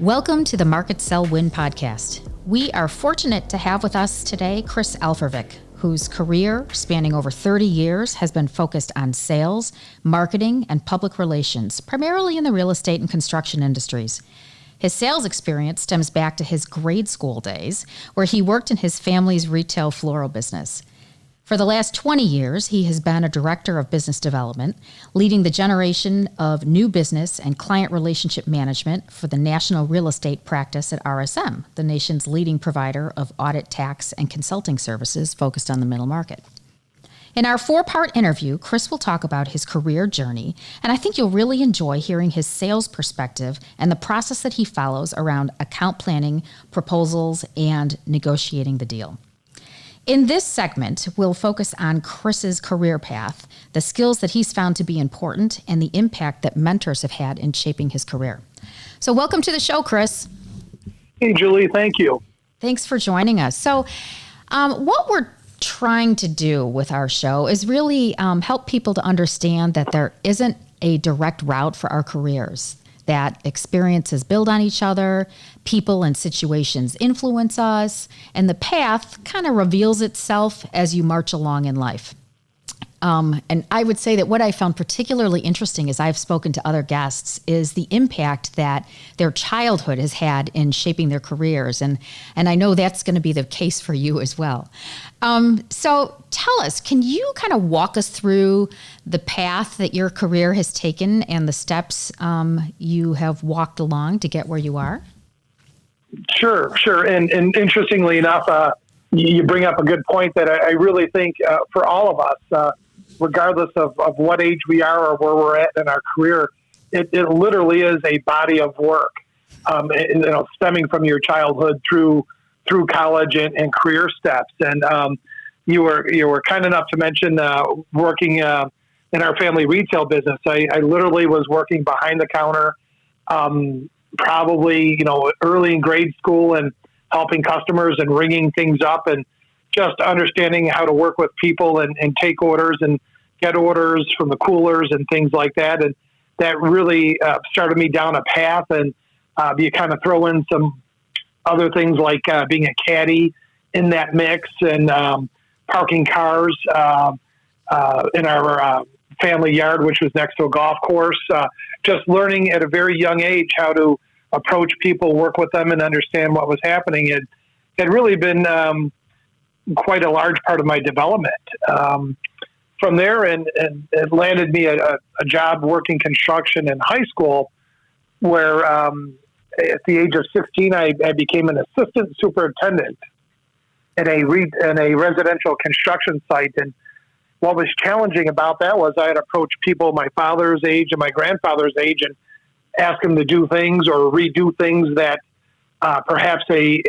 Welcome to the Market.Sell.Win podcast. We are fortunate to have with us today Chris Alfirevic, whose career, spanning over 30 years, has been focused on sales, marketing, and public relations, primarily in the real estate and construction industries. His sales experience stems back to his grade school days, where he worked in his family's retail floral business. For the last 20 years, he has been a director of business development, leading the generation of new business and client relationship management for the national real estate practice at RSM, the nation's leading provider of audit, tax, and consulting services focused on the middle market. In our 4-part interview, Chris will talk about his career journey, and I think you'll really enjoy hearing his sales perspective and the process that he follows around account planning, proposals, and negotiating the deal. In this segment, we'll focus on Chris's career path, the skills that he's found to be important, and the impact that mentors have had in shaping his career. So welcome to the show, Chris. Hey, Julie. Thank you. Thanks for joining us. So what we're trying to do with our show is really help people to understand that there isn't a direct route for our careers, that experiences build on each other, people and situations influence us, and the path kind of reveals itself as you march along in life. And I would say that what I found particularly interesting as I've spoken to other guests is the impact that their childhood has had in shaping their careers. And I know that's going to be the case for you as well. So tell us, can you kind of walk us through the path that your career has taken and the steps you have walked along to get where you are? Sure. And interestingly enough, you bring up a good point that I really think for all of us, regardless of what age we are or where we're at in our career, it literally is a body of work, stemming from your childhood through college and career steps. And you were kind enough to mention working in our family retail business. I literally was working behind the counter, probably early in grade school, and helping customers and ringing things up and just understanding how to work with people and take orders and get orders from the coolers and things like that. And that really started me down a path. And you kind of throw in some other things like being a caddy in that mix and parking cars in our family yard, which was next to a golf course. Just learning at a very young age how to approach people, work with them, and understand what was happening. It had really been quite a large part of my development. From there, and it landed me a job working construction in high school, where at the age of 16, I became an assistant superintendent at a residential construction site. And what was challenging about that was I had approached people my father's age and my grandfather's age and ask them to do things or redo things that perhaps a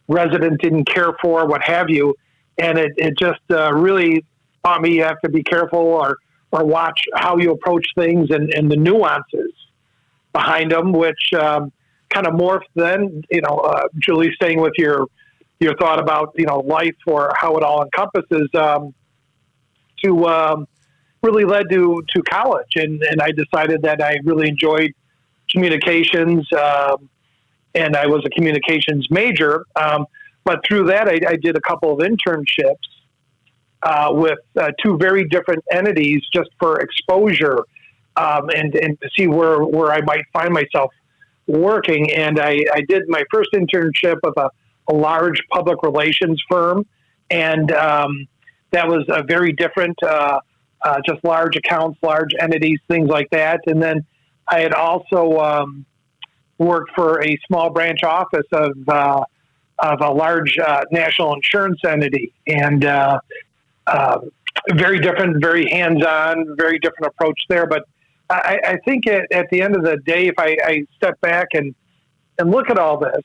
resident didn't care for, what have you. And it just really taught me you have to be careful or watch how you approach things and the nuances behind them, which kind of morphed then, Julie, staying with your thought about, life or how it all encompasses, to really led to college. And I decided that I really enjoyed communications, and I was a communications major. But through that, I did a couple of internships with 2 very different entities just for exposure and to see where I might find myself working. And I did my first internship with a large public relations firm, and that was a very different, just large accounts, large entities, things like that. And then I had also worked for a small branch office of a large national insurance entity, and very different, very hands-on, very different approach there. But I think at the end of the day, if I step back and look at all this,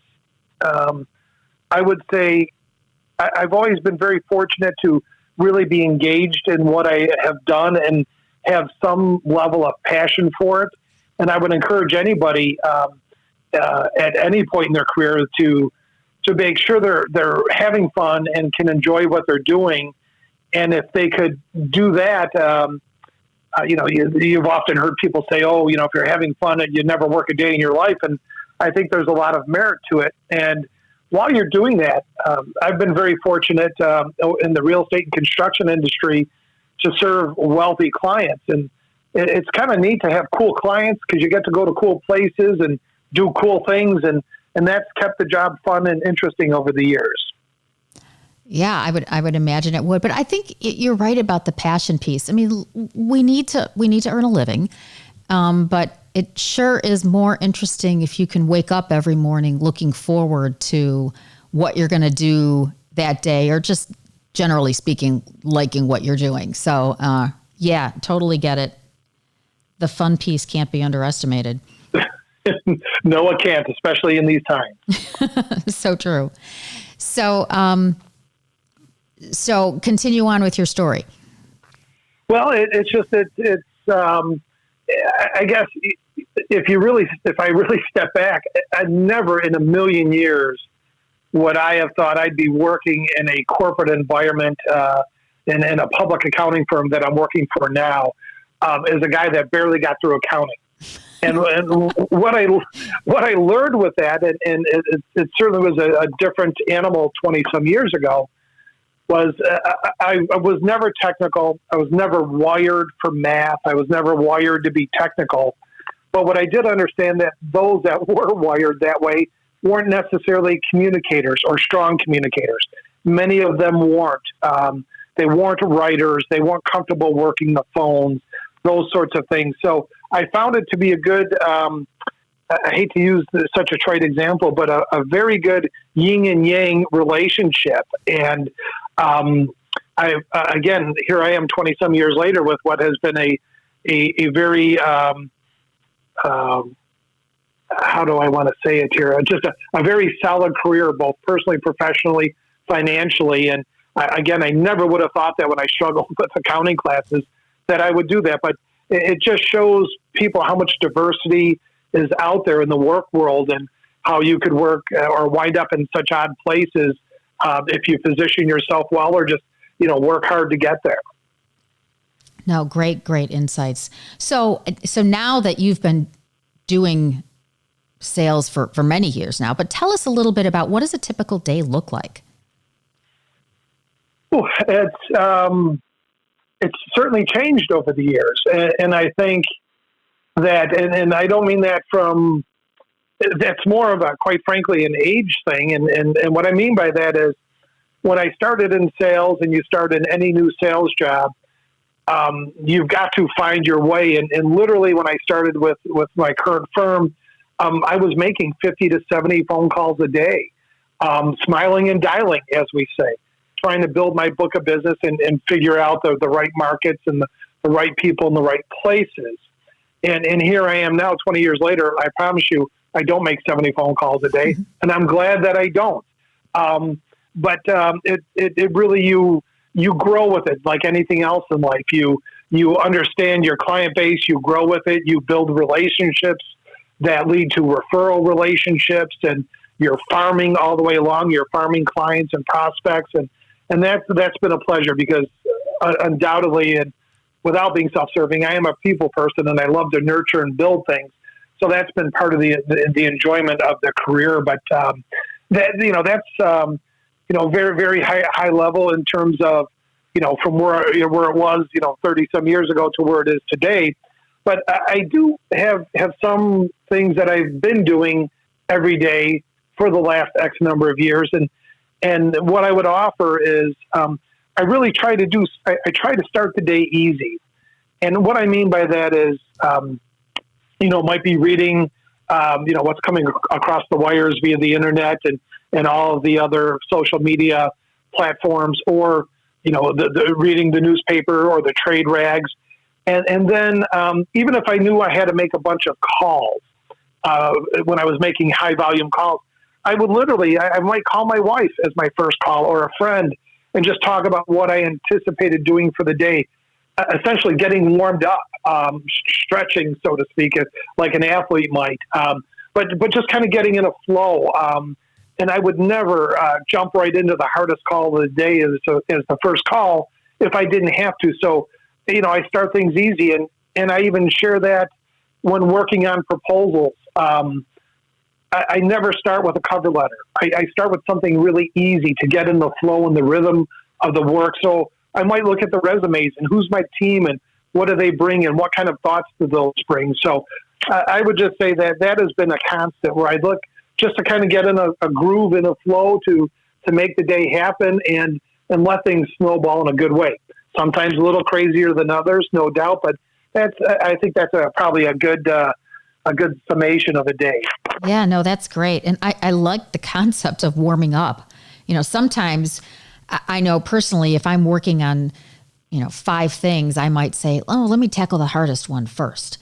I would say I've always been very fortunate to really be engaged in what I have done and have some level of passion for it. And I would encourage anybody at any point in their career to make sure they're having fun and can enjoy what they're doing. And if they could do that, you've often heard people say, if you're having fun, you never work a day in your life. And I think there's a lot of merit to it. And while you're doing that, I've been very fortunate in the real estate and construction industry to serve wealthy clients. And it's kind of neat to have cool clients because you get to go to cool places and do cool things. And that's kept the job fun and interesting over the years. Yeah, I would imagine it would. But I think you're right about the passion piece. I mean, we need to earn a living. But it sure is more interesting if you can wake up every morning looking forward to what you're going to do that day, or just generally speaking, liking what you're doing. So, yeah, totally get it. The fun piece can't be underestimated. No, it can't, especially in these times. So true. So, so continue on with your story. Well, it's just that I guess if I really step back, I never in a million years would I have thought I'd be working in a corporate environment in a public accounting firm that I'm working for now as a guy that barely got through accounting. And what I learned with that, and it certainly was a different animal 20 some years ago, was I was never technical. I was never wired for math. I was never wired to be technical. But what I did understand that those that were wired that way weren't necessarily communicators or strong communicators. Many of them weren't. They weren't writers. They weren't comfortable working the phones, those sorts of things. So I found it to be a good, I hate to use such a trite example, but a very good yin and yang relationship. And again, here I am 20 some years later with what has been a very, how do I want to say it here? Just a very solid career, both personally, professionally, financially. And again, I never would have thought that when I struggled with accounting classes that I would do that. But it just shows people how much diversity is out there in the work world and how you could work or wind up in such odd places if you position yourself well or just, work hard to get there. No, great insights. So now that you've been doing sales for many years now, but tell us a little bit about what does a typical day look like? It's certainly changed over the years. And I think that, and I don't mean that that's more of a, quite frankly, an age thing. And what I mean by that is when I started in sales and you start in any new sales job, you've got to find your way. And literally when I started with my current firm, I was making 50 to 70 phone calls a day, smiling and dialing, as we say, trying to build my book of business and figure out the right markets and the right people in the right places. And here I am now 20 years later. I promise you, I don't make 70 phone calls a day, and I'm glad that I don't. But it really, you grow with it like anything else in life. You understand your client base, you grow with it, you build relationships that lead to referral relationships, and you're farming all the way along. You're farming clients and prospects, and that's been a pleasure because undoubtedly, and without being self-serving, I am a people person and I love to nurture and build things. So that's been part of the enjoyment of the career. But that's very, very high level in terms of, from where it was, 30 some years ago to where it is today. But I do have some things that I've been doing every day for the last X number of years. And what I would offer is I really try to I try to start the day easy. And what I mean by that is, might be reading, what's coming across the wires via the internet and all of the other social media platforms, or, the reading the newspaper or the trade rags. And then even if I knew I had to make a bunch of calls when I was making high volume calls, I would literally, I might call my wife as my first call or a friend and just talk about what I anticipated doing for the day, essentially getting warmed up, stretching, so to speak, like an athlete might, but just kind of getting in a flow. And I would never jump right into the hardest call of the day as the first call if I didn't have to. So, I start things easy, and I even share that when working on proposals. I never start with a cover letter. I start with something really easy to get in the flow and the rhythm of the work. So I might look at the resumes and who's my team and what do they bring and what kind of thoughts do those bring. So I would just say that has been a constant where I look just to kind of get in a groove and a flow to make the day happen and let things snowball in a good way. Sometimes a little crazier than others, no doubt, but I think that's probably a good summation of a day. Yeah, no, that's great. And I like the concept of warming up. Sometimes I know personally, if I'm working on, 5 things, I might say, oh, let me tackle the hardest one first.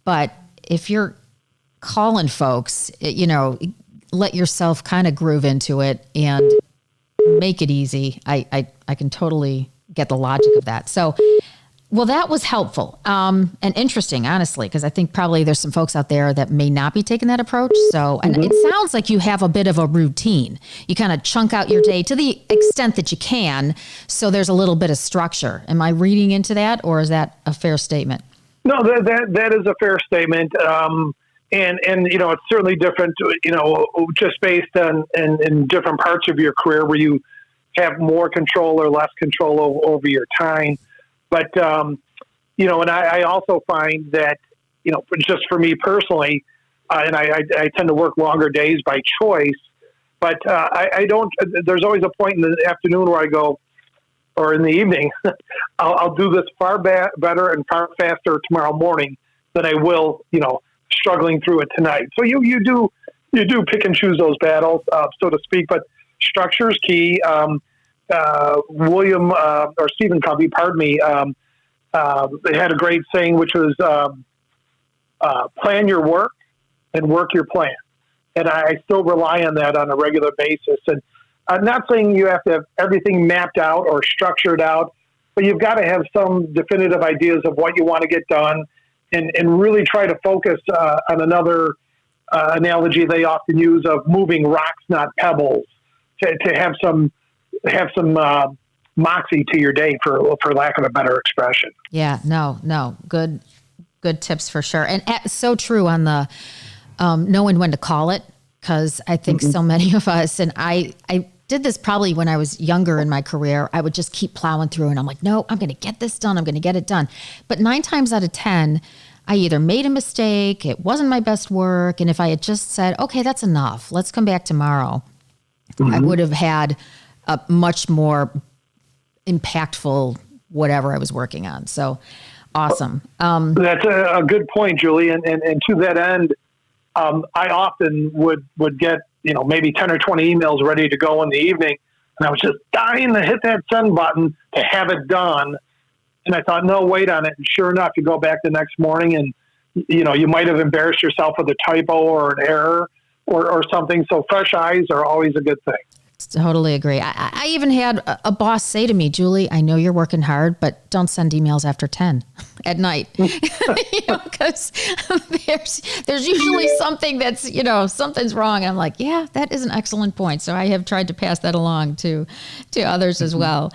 But if you're calling folks, let yourself kind of groove into it and make it easy. I can totally get the logic of that. So, well, that was helpful and interesting, honestly, because I think probably there's some folks out there that may not be taking that approach. So, and it sounds like you have a bit of a routine. You kind of chunk out your day to the extent that you can. So there's a little bit of structure. Am I reading into that, or is that a fair statement? No, that is a fair statement. And it's certainly different, just based on in different parts of your career where you have more control or less control over your time. But, and I also find that, just for me personally, and I tend to work longer days by choice, but I don't, there's always a point in the afternoon where I go, or in the evening, I'll do this far better and far faster tomorrow morning than I will, struggling through it tonight. So you do pick and choose those battles, so to speak, but structure is key. Stephen Covey, they had a great saying, which was, plan your work and work your plan. And I still rely on that on a regular basis. And I'm not saying you have to have everything mapped out or structured out, but you've got to have some definitive ideas of what you want to get done and really try to focus on another analogy they often use of moving rocks, not pebbles, to have some moxie to your day, for lack of a better expression. Yeah, no, good tips for sure. And so true on the knowing when to call it, because I think so many of us, and I did this probably when I was younger in my career, I would just keep plowing through and I'm like, no, I'm going to get this done. I'm going to get it done. But 9 times out of 10, I either made a mistake, it wasn't my best work. And if I had just said, okay, that's enough, let's come back tomorrow, I would have had a much more impactful whatever I was working on. So awesome. That's a good point, Julie. And to that end, I often would get, maybe 10 or 20 emails ready to go in the evening. And I was just dying to hit that send button to have it done. And I thought, no, wait on it. And sure enough, you go back the next morning and, you might have embarrassed yourself with a typo or an error or something. So fresh eyes are always a good thing. Totally agree. I even had a boss say to me, Julie, I know you're working hard, but don't send emails after 10 at night. Because there's usually something that's, something's wrong. I'm like, yeah, that is an excellent point. So I have tried to pass that along to others as well.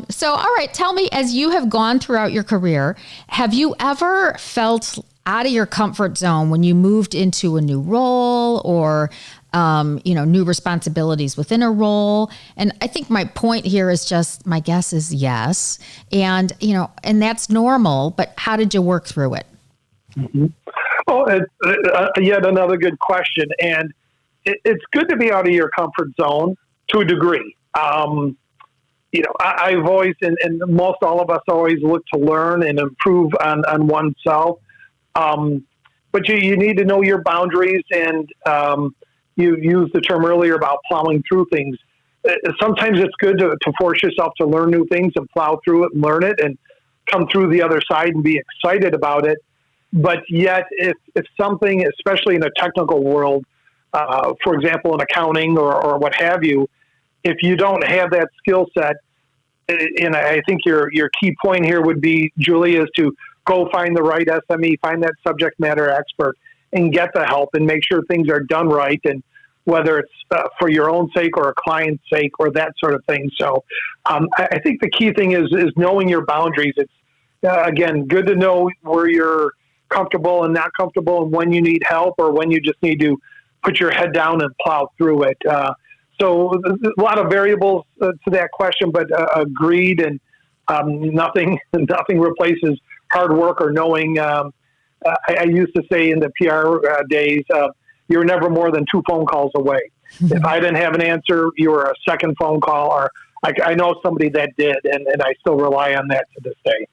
So, all right, tell me, as you have gone throughout your career, have you ever felt out of your comfort zone when you moved into a new role or new responsibilities within a role? And I think my point here is just, my guess is yes. And, and that's normal, but how did you work through it? Oh, yet another good question. And it's good to be out of your comfort zone to a degree. I've always, and most all of us always look to learn and improve on oneself. But you need to know your boundaries, and you used the term earlier about plowing through things. Sometimes it's good to force yourself to learn new things and plow through it and learn it and come through the other side and be excited about it. But yet, if something, especially in a technical world, for example, in accounting or what have you, if you don't have that skill set, and I think your key point here would be, Julie, is to go find the right SME, find that subject matter expert, and get the help and make sure things are done right. And whether it's for your own sake or a client's sake or that sort of thing. So I think the key thing is knowing your boundaries. It's, again, good to know where you're comfortable and not comfortable and when you need help or when you just need to put your head down and plow through it. So a lot of variables to that question, but agreed. And nothing replaces hard work or knowing. I used to say in the PR days, you're never more than 2 phone calls away. If I didn't have an answer, you were a second phone call, or I know somebody that did, and I still rely on that to this day.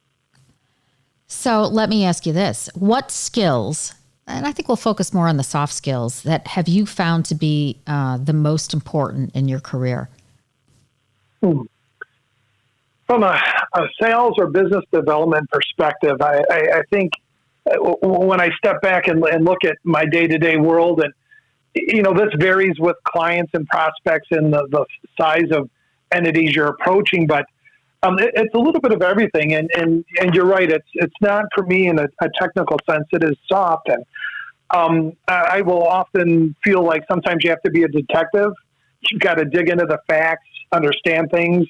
So let me ask you this. What skills, and I think we'll focus more on the soft skills, that have you found to be the most important in your career? From a sales or business development perspective, I think when I step back and look at my day-to-day world, and this varies with clients and prospects and the size of entities you're approaching, but it's a little bit of everything. And you're right. It's not for me in a technical sense. It is soft. And I will often feel like sometimes you have to be a detective. You've got to dig into the facts, understand things.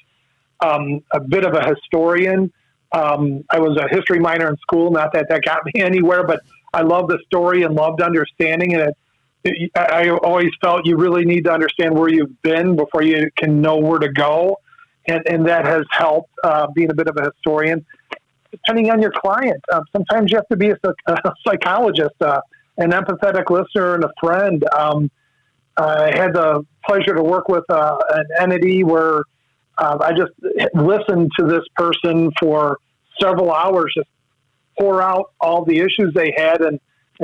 A bit of a historian. I was a history minor in school. Not that got me anywhere, but I love the story and loved understanding it. I always felt you really need to understand where you've been before you can know where to go. And that has helped being a bit of a historian. Depending on your client, sometimes you have to be a psychologist, an empathetic listener, and a friend. I had the pleasure to work with an entity where I just listened to this person for several hours, just pour out all the issues they had, and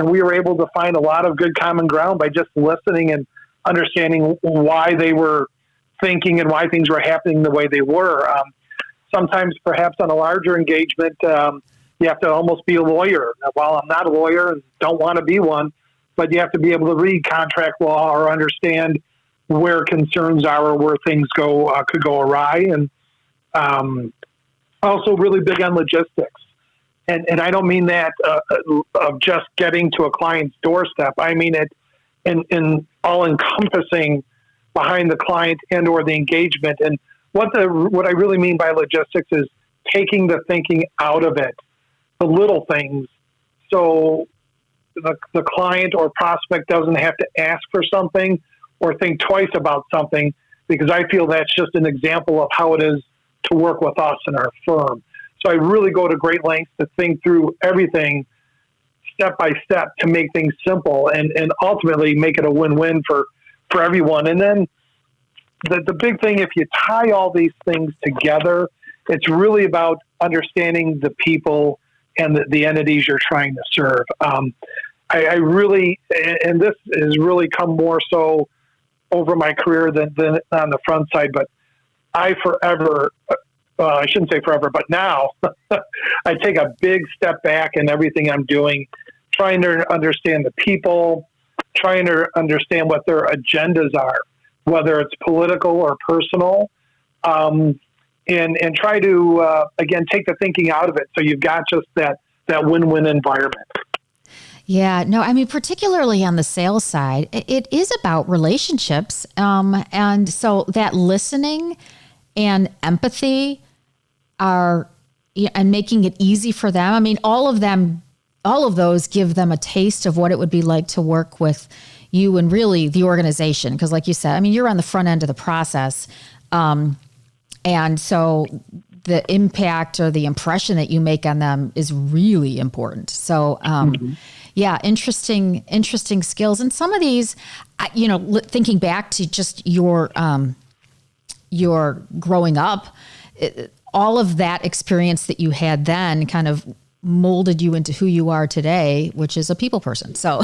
we were able to find a lot of good common ground by just listening and understanding why they were thinking and why things were happening the way they were. Sometimes, perhaps on a larger engagement, you have to almost be a lawyer. While I'm not a lawyer and don't want to be one, but you have to be able to read contract law or understand where concerns are or where things could go awry. And also really big on logistics. And I don't mean that of just getting to a client's doorstep. I mean it in all encompassing behind the client and or the engagement. And what I really mean by logistics is taking the thinking out of it, the little things. So the client or prospect doesn't have to ask for something or think twice about something, because I feel that's just an example of how it is to work with us in our firm. So I really go to great lengths to think through everything step by step to make things simple and ultimately make it a win-win for everyone. And then the big thing, if you tie all these things together, it's really about understanding the people and the entities you're trying to serve. I really, and this has really come more so over my career than on the front side, but I shouldn't say forever, but now I take a big step back in everything I'm doing, trying to understand the people, trying to understand what their agendas are, whether it's political or personal, and try to, again, take the thinking out of it. So you've got just that win-win environment. Yeah, no, I mean, particularly on the sales side, it is about relationships. And so that listening and empathy and making it easy for them. I mean, all of those give them a taste of what it would be like to work with you and really the organization. Because like you said, I mean, you're on the front end of the process. And so the impact or the impression that you make on them is really important. So, yeah, interesting skills. And some of these, thinking back to just your growing up, all of that experience that you had then kind of molded you into who you are today, which is a people person. So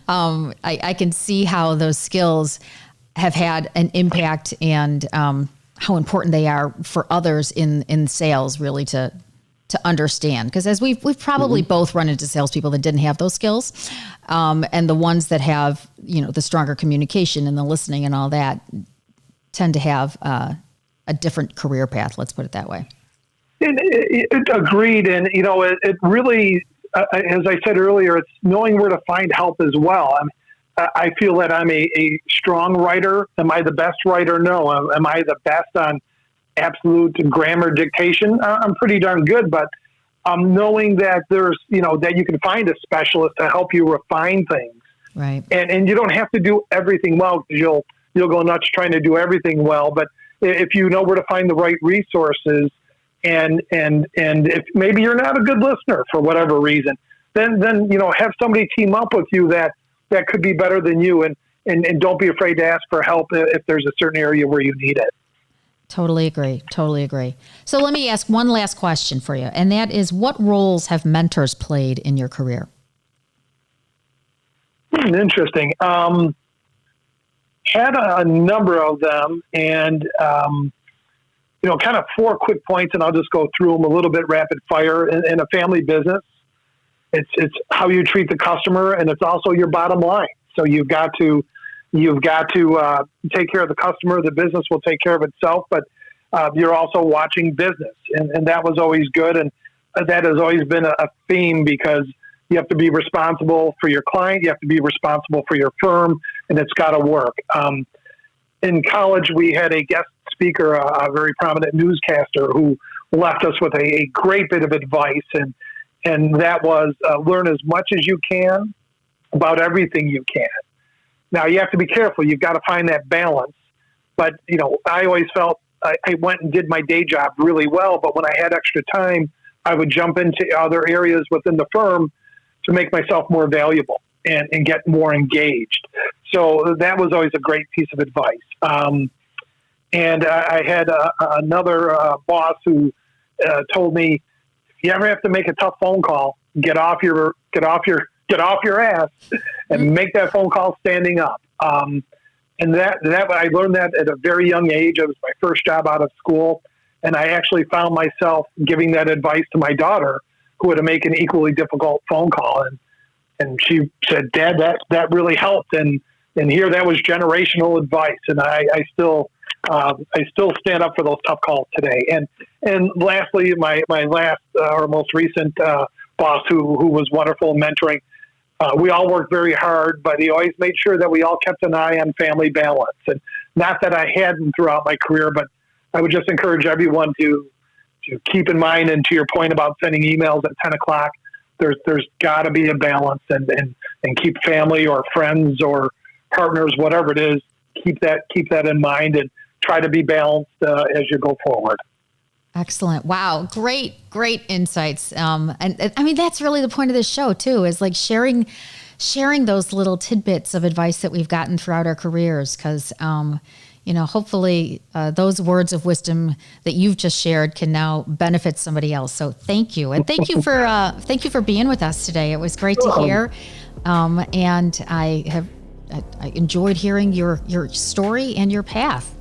I can see how those skills have had an impact and how important they are for others in sales, really to understand. Because as we've probably both run into salespeople that didn't have those skills, and the ones that have, the stronger communication and the listening and all that tend to have a different career path. Let's put it that way. Agreed. And, it really, as I said earlier, it's knowing where to find help as well. I feel that I'm a strong writer. Am I the best writer? No. Am I the best on absolute grammar dictation? I'm pretty darn good, but knowing that there's, that you can find a specialist to help you refine things. Right. And you don't have to do everything well, because you'll go nuts trying to do everything well. But if you know where to find the right resources, and if maybe you're not a good listener for whatever reason, then have somebody team up with you that could be better than you, and don't be afraid to ask for help if there's a certain area where you need it. Totally agree. So let me ask one last question for you, and that is, what roles have mentors played in your career? Interesting. Had a number of them, and kind of 4 quick points, and I'll just go through them a little bit rapid fire. In a family business, it's how you treat the customer, and it's also your bottom line. So you've got to take care of the customer. The business will take care of itself, but you're also watching business, and that was always good, and that has always been a theme, because you have to be responsible for your client, you have to be responsible for your firm, and it's got to work. In college, we had a guest speaker, a very prominent newscaster, who left us with a great bit of advice, and that was learn as much as you can about everything you can. Now, you have to be careful. You've got to find that balance. But, I always felt I went and did my day job really well, but when I had extra time, I would jump into other areas within the firm to make myself more valuable and get more engaged. So that was always a great piece of advice. And I had another boss who told me, if you ever have to make a tough phone call, get off your ass and make that phone call standing up. And that I learned that at a very young age. It was my first job out of school, and I actually found myself giving that advice to my daughter, who had to make an equally difficult phone call. And she said, "Dad, that really helped." And here, that was generational advice. And I still stand up for those tough calls today. And lastly, my last or most recent boss, who was wonderful in mentoring. We all worked very hard, but he always made sure that we all kept an eye on family balance. And not that I hadn't throughout my career, but I would just encourage everyone to keep in mind, and to your point about sending emails at 10 o'clock, there's got to be a balance, and keep family or friends or partners, whatever it is, keep that in mind, and try to be balanced as you go forward. Excellent. Wow. Great insights. And I mean, that's really the point of this show too, is like sharing those little tidbits of advice that we've gotten throughout our careers. Cause, hopefully those words of wisdom that you've just shared can now benefit somebody else. So thank you. And thank you for being with us today. It was great to hear. And I enjoyed hearing your story and your path.